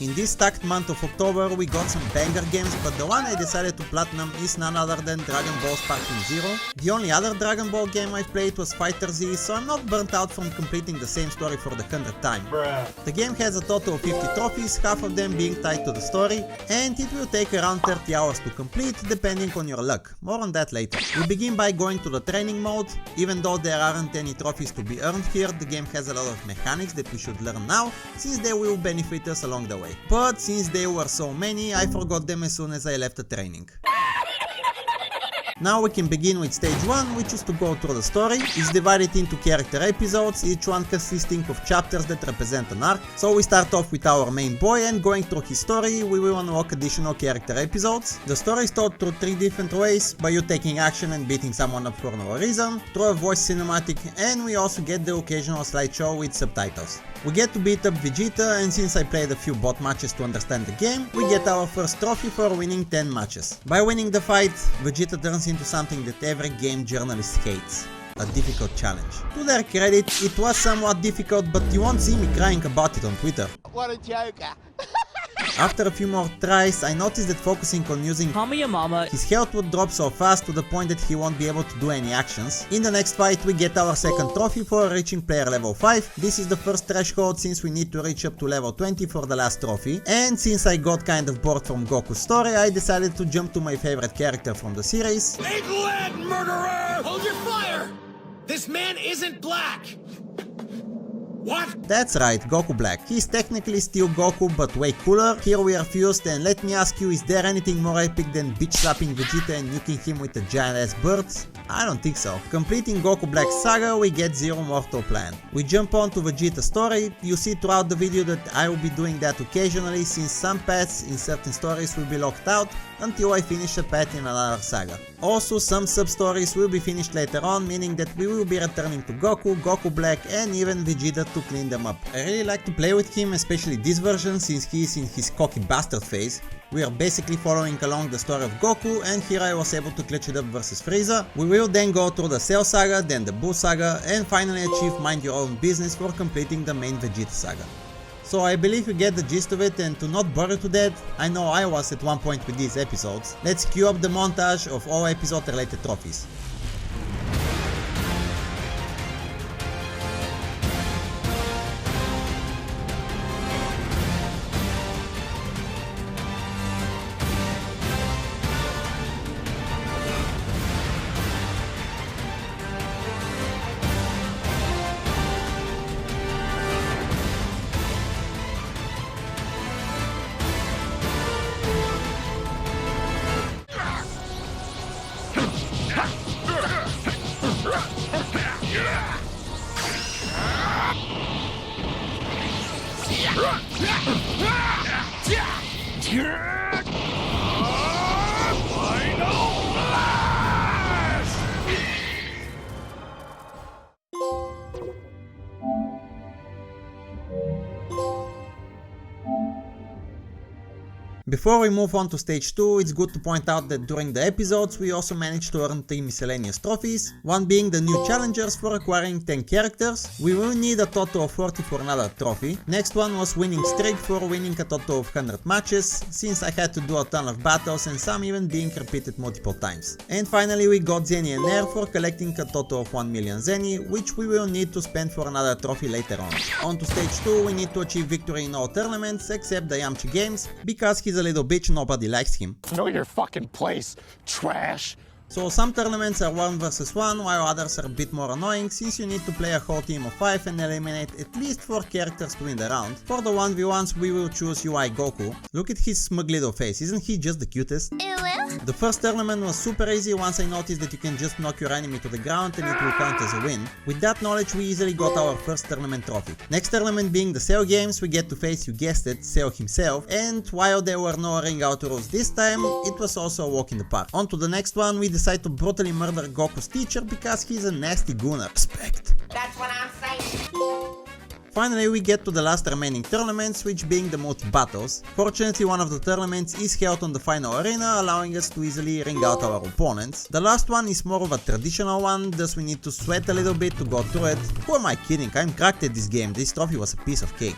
In this stacked month of October we got some banger games, but the one I decided to platinum is none other than Dragon Ball Sparking Zero. The only other Dragon Ball game I've played was Fighter Z, so I'm not burnt out from completing the same story for the 100th time. The game has a total of 50 trophies, half of them being tied to the story, and it will take around 30 hours to complete, depending on your luck. More on that later. We begin by going to the training mode. Even though there aren't any trophies to be earned here, the game has a lot of mechanics that we should learn now, since they will benefit us along the way. But since there were so many, I forgot them as soon as I left the training. Now we can begin with stage 1, which is to go through the story. It's divided into character episodes, each one consisting of chapters that represent an arc. So we start off with our main boy, and going through his story we will unlock additional character episodes. The story is told through 3 different ways: by you taking action and beating someone up for no reason, through a voice cinematic, and we also get the occasional slideshow with subtitles. We get to beat up Vegeta, and since I played a few bot matches to understand the game, we get our first trophy for winning 10 matches. By winning the fight, Vegeta turns into something that every game journalist hates: a difficult challenge. To their credit, it was somewhat difficult, but you won't see me crying about it on Twitter. What a joker. After a few more tries, I noticed that focusing on using Call me your mama, his health would drop so fast to the point that he won't be able to do any actions. In the next fight we get our second trophy for reaching player level 5. This is the first threshold, since we need to reach up to level 20 for the last trophy. And since I got kind of bored from Goku's story, I decided to jump to my favorite character from the series. Egghead murderer! Hold your fire! This man isn't black! What? That's right, Goku Black. He's technically still Goku, but way cooler. Here we are fused, and let me ask you, is there anything more epic than bitch slapping Vegeta and nuking him with a giant ass bird? I don't think so. Completing Goku Black's saga, we get Zero Mortal Plan. We jump on to Vegeta's story. You see throughout the video that I will be doing that occasionally, since some paths in certain stories will be locked out until I finish a path in another saga. Also, some sub-stories will be finished later on, meaning that we will be returning to Goku, Goku Black, and even Vegeta to clean them up. I really like to play with him, especially this version, since he is in his cocky bastard phase. We are basically following along the story of Goku, and here I was able to clutch it up versus Frieza. We will then go through the Cell saga, then the Buu saga, and finally achieve Mind Your Own Business for completing the main Vegeta saga. So I believe you get the gist of it, and to not bore you to death, I know I was at one point with these episodes. Let's cue up the montage of all episode related trophies. Before we move on to stage 2, it's good to point out that during the episodes we also managed to earn 3 miscellaneous trophies, one being the new challengers for acquiring 10 characters. We will need a total of 40 for another trophy. Next one was winning streak for winning a total of 100 matches, since I had to do a ton of battles and some even being repeated multiple times. And finally we got Zenny and Air for collecting a total of 1 million Zenny, which we will need to spend for another trophy later on. On to stage 2, we need to achieve victory in all tournaments except the Yamcha games, because he's a little bitch, nobody likes him. Know your fucking place, trash. So some tournaments are 1 vs 1, while others are a bit more annoying, since you need to play a whole team of 5 and eliminate at least 4 characters to win the round. For the 1v1s we will choose UI Goku. Look at his smug little face, isn't he just the cutest? The first tournament was super easy once I noticed that you can just knock your enemy to the ground and it will count as a win. With that knowledge we easily got our first tournament trophy. Next tournament being the Cell games, we get to face, you guessed it, Cell himself, and while there were no ring out rules this time, it was also a walk in the park. On to the next one, we decide to brutally murder Goku's teacher because he's a nasty gooner. Respect. That's what I'm saying. Finally we get to the last remaining tournaments, which being the multi-battles. Fortunately one of the tournaments is held on the final arena, allowing us to easily ring out our opponents. The last one is more of a traditional one, thus we need to sweat a little bit to go through it. Who am I kidding, I'm cracked at this game, this trophy was a piece of cake.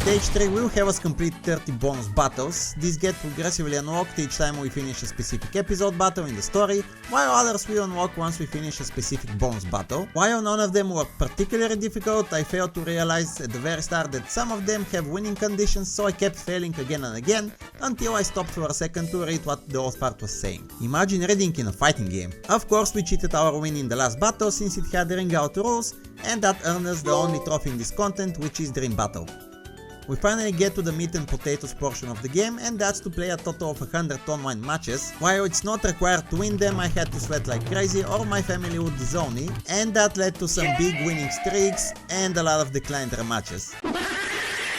Stage 3 will have us complete 30 bonus battles. These get progressively unlocked each time we finish a specific episode battle in the story, while others will unlock once we finish a specific bonus battle. While none of them were particularly difficult, I failed to realize at the very start that some of them have winning conditions, so I kept failing again and again, until I stopped for a second to read what the old part was saying. Imagine reading in a fighting game. Of course, we cheated our win in the last battle since it had ring out rules, and that earned us the only trophy in this content, which is Dream Battle. We finally get to the meat and potatoes portion of the game, and that's to play a total of 100 online matches. While it's not required to win them, I had to sweat like crazy or my family would disown me, and that led to some big winning streaks and a lot of declined rematches.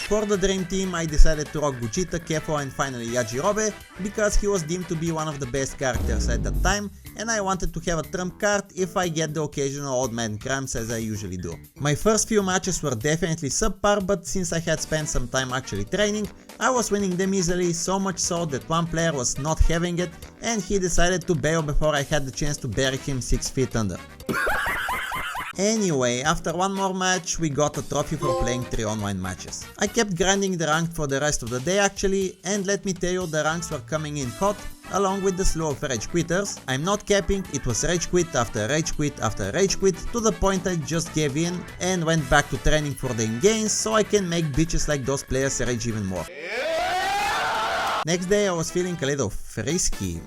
For the Dream Team, I decided to rock Gogeta, Kefo and finally Yajirobe, because he was deemed to be one of the best characters at that time, and I wanted to have a trump card if I get the occasional old man cramps as I usually do. My first few matches were definitely subpar, but since I had spent some time actually training, I was winning them easily, so much so that one player was not having it and he decided to bail before I had the chance to bury him 6 feet under. Anyway, after one more match, we got a trophy for playing 3 online matches. I kept grinding the rank for the rest of the day actually, and let me tell you, the ranks were coming in hot, along with the slew of rage quitters. I'm not capping, it was rage quit after rage quit after rage quit, to the point I just gave in and went back to training for the in-games so I can make bitches like those players rage even more. Next day I was feeling a little frisky,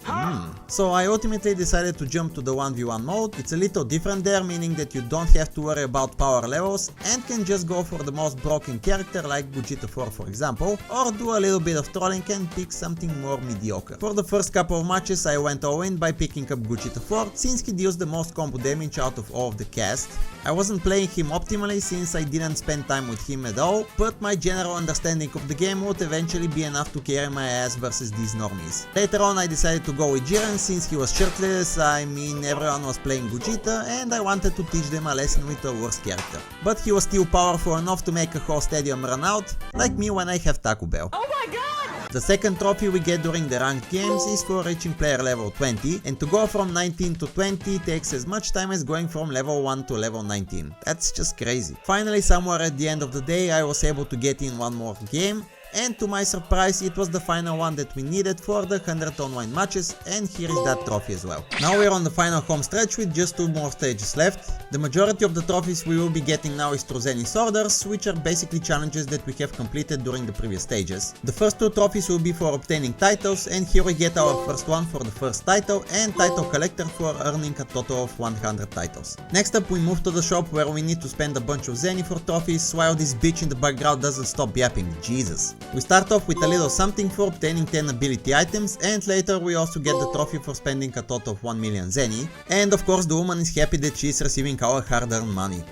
so I ultimately decided to jump to the 1v1 mode. It's a little different there, meaning that you don't have to worry about power levels and can just go for the most broken character like Gogeta 4 for example, or do a little bit of trolling and pick something more mediocre. For the first couple of matches I went all in by picking up Gogeta 4 since he deals the most combo damage out of all of the cast. I wasn't playing him optimally since I didn't spend time with him at all, but my general understanding of the game would eventually be enough to carry my ass versus these normies. Later on I decided to go with Jiren since he was shirtless, I mean everyone was playing Gogeta, and I wanted to teach them a lesson with a worse character. But he was still powerful enough to make a whole stadium run out, like me when I have Taco Bell. Oh my god! The second trophy we get during the ranked games is for reaching player level 20, and to go from 19 to 20 takes as much time as going from level 1 to level 19. That's just crazy. Finally, somewhere at the end of the day I was able to get in one more game, and to my surprise it was the final one that we needed for the 100 online matches, and here is that trophy as well. Now we're on the final home stretch with just 2 more stages left. The majority of the trophies we will be getting now is through Zenith orders, which are basically challenges that we have completed during the previous stages. The first 2 trophies will be for obtaining titles, and here we get our first one for the first title and title collector for earning a total of 100 titles. Next up we move to the shop where we need to spend a bunch of Zenith for trophies, while this bitch in the background doesn't stop yapping, Jesus. We start off with a little something for obtaining 10 ability items, and later we also get the trophy for spending a total of 1 million Zenny. And of course the woman is happy that she is receiving our hard-earned money.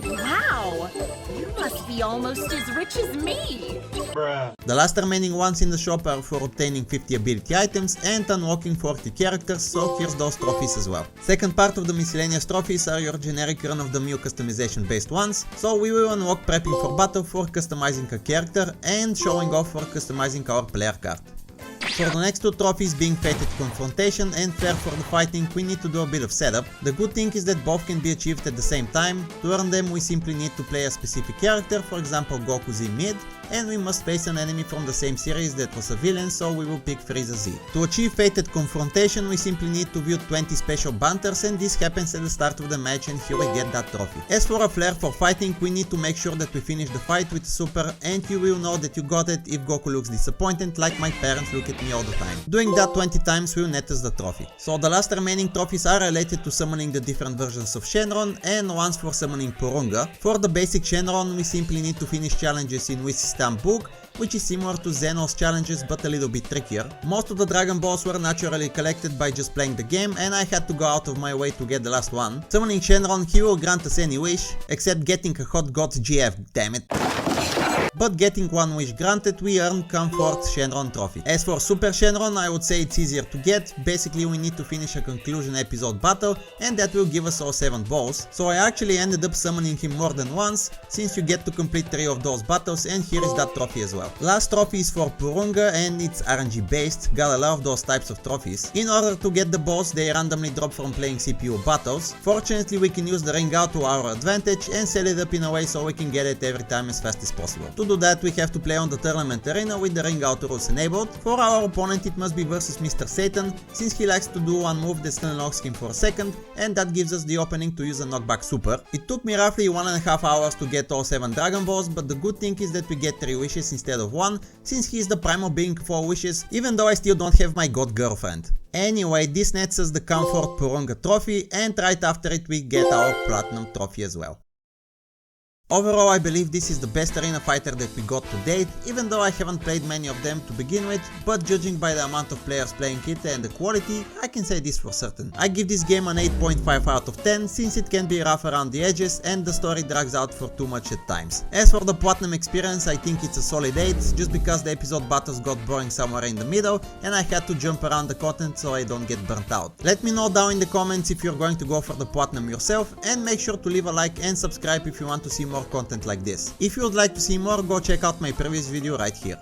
Wow! You must be almost as rich as me! Bruh. The last remaining ones in the shop are for obtaining 50 ability items and unlocking 40 characters, so here's those trophies as well. Second part of the miscellaneous trophies are your generic run-of-the-mill customization based ones, so we will unlock prepping for battle for customizing a character and showing off for customizing our player card. For the next 2 trophies, being Fated Confrontation and Fair for the Fighting, we need to do a bit of setup. The good thing is that both can be achieved at the same time. To earn them we simply need to play a specific character, for example Goku Z mid, and we must face an enemy from the same series that was a villain, so we will pick Frieza Z. To achieve Fated Confrontation we simply need to view 20 special banters, and this happens at the start of the match, and here we get that trophy. As for a Flair for Fighting, we need to make sure that we finish the fight with a super, and you will know that you got it if Goku looks disappointed like my parents look at me all the time. Doing that 20 times will net us the trophy. So the last remaining trophies are related to summoning the different versions of Shenron, and ones for summoning Porunga. For the basic Shenron we simply need to finish challenges in Wissy's book, which is similar to Xenos challenges but a little bit trickier. Most of the Dragon Balls were naturally collected by just playing the game, and I had to go out of my way to get the last one. Summoning Shenron, he will grant us any wish, except getting a Hot God GF, damn it. But getting one wish granted, we earn Comfort Shenron trophy. As for Super Shenron, I would say it's easier to get. Basically we need to finish a conclusion episode battle, and that will give us all 7 balls. So I actually ended up summoning him more than once, since you get to complete 3 of those battles, and here is that trophy as well. Last trophy is for Porunga, and it's RNG based, gotta love those types of trophies. In order to get the balls, they randomly drop from playing CPU battles. Fortunately we can use the ring out to our advantage and set it up in a way so we can get it every time as fast as possible. To do that we have to play on the tournament arena with the ring out rules enabled. For our opponent it must be versus Mr. Satan, since he likes to do one move that stun locks him for a second, and that gives us the opening to use a knockback super. It took me roughly 1.5 hours to get all 7 Dragon Balls, but the good thing is that we get 3 wishes instead of 1, since he is the primal being 4 wishes, even though I still don't have my god girlfriend. Anyway, this nets us the Comfort Purunga trophy, and right after it we get our Platinum trophy as well. Overall, I believe this is the best arena fighter that we got to date, even though I haven't played many of them to begin with, but judging by the amount of players playing it and the quality, I can say this for certain. I give this game an 8.5 out of 10, since it can be rough around the edges and the story drags out for too much at times. As for the Platinum experience, I think it's a solid 8, just because the episode battles got boring somewhere in the middle and I had to jump around the content so I don't get burnt out. Let me know down in the comments if you're going to go for the Platinum yourself, and make sure to leave a like and subscribe if you want to see more content like this. If you would like to see more, go check out my previous video right here.